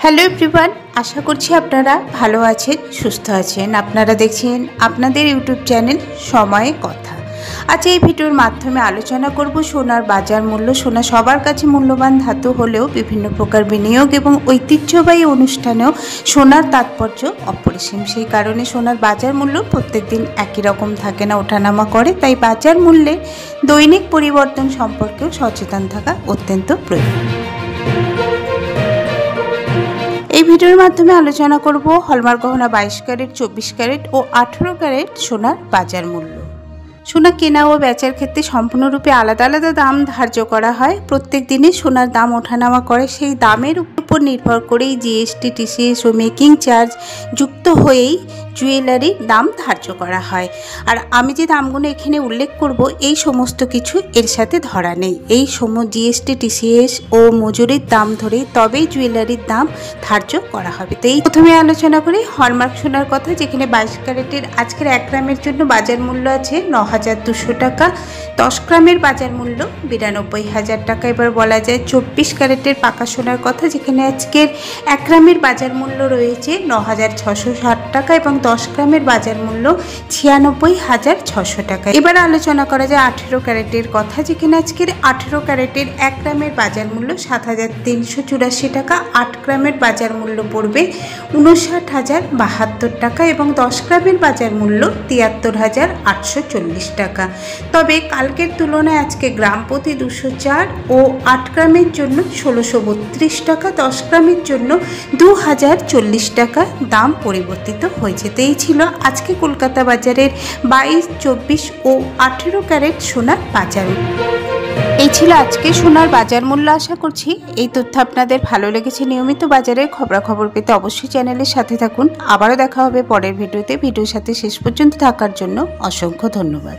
Hello everyone, আশা করছি আপনারা ভালো আছেন, সুস্থ আছেন। আপনারা দেখছেন আপনাদের ইউটিউব চ্যানেল সময়ে কথা। আজ এই ভিডিওর মাধ্যমে আলোচনা করব সোনার বাজার মূল্য। সোনা সবার কাছে মূল্যবান ধাতু হলেও বিভিন্ন প্রকার বিনিয়োগ এবং ঐতিহ্যবাহী অনুষ্ঠানেও সোনার তাৎপর্য অপরিসীম। সেই কারণে সোনার বাজার মূল্য প্রত্যেক দিন একই রকম থাকে না, ওঠানামা করে। তাই বাজার মূল্যে দৈনিক পরিবর্তন সম্পর্কেও সচেতন থাকা অত্যন্ত প্রয়োজন। এই ভিডিওর মাধ্যমে আলোচনা করব হলমার্ক গহনা 22 ক্যারেট, 24 ক্যারেট ও 18 ক্যারেট সোনার বাজার মূল্য। সোনা কেনা ও বেচার ক্ষেত্রে সম্পূর্ণরূপে আলাদা আলাদা দাম ধার্য করা হয়। প্রত্যেক দিনে সোনার দাম ওঠানামা করে। সেই দামের উপর নির্ভর করেই জিএসটি, টিসিএস ও মেকিং চার্জ যুক্ত হয়েই জুয়েলারির দাম ধার্য করা হয়। আর আমি যে দামগুলো এখানে উল্লেখ করব, এই সমস্ত কিছু এর সাথে ধরা নেই। এই জিএসটি, টিসিএস ও মজুরির দাম ধরেই তবেই জুয়েলারির দাম ধার্য করা হবে। তো এই প্রথমে আলোচনা করি হলমার্ক সোনার কথা, যেখানে 22 ক্যারেটের আজকের 1 গ্রামের জন্য বাজার মূল্য আছে 9,200 টাকা। 10 গ্রামের বাজার মূল্য 92,000 টাকা। এবার বলা যায় 24 ক্যারেটের পাকা সোনার কথা, যেখানে আজকের 1 গ্রামের বাজার মূল্য রয়েছে 9,660 টাকা এবং 10 গ্রামের বাজার মূল্য 96,600 টাকা। এবার আলোচনা করা যায় 18 ক্যারেটের কথা, যেখানে আজকের 18 ক্যারেটের 1 গ্রামের বাজার মূল্য 7,384 টাকা। 8 গ্রামের বাজার মূল্য পড়বে 59,072 টাকা এবং 10 গ্রামের বাজার মূল্য 73,840 টাকা। তবে কালকের তুলনায় আজকে গ্রাম প্রতি 204 ও 8 গ্রামের জন্য 1,632 টাকা, 10 গ্রামের জন্য 2,040 টাকা দাম পরিবর্তিত হয়েছে। তো এই ছিল আজকে কলকাতা বাজারের 22, 24 ও 18 ক্যারেট সোনার বাজার। এই ছিল আজকে সোনার বাজার মূল্য। আশা করছি এই তথ্য আপনাদের ভালো লেগেছে। নিয়মিত বাজারের খবরাখবর পেতে অবশ্যই চ্যানেলের সাথে থাকুন। আবারও দেখা হবে পরের ভিডিওতে। ভিডিওর সাথে শেষ পর্যন্ত থাকার জন্য অসংখ্য ধন্যবাদ।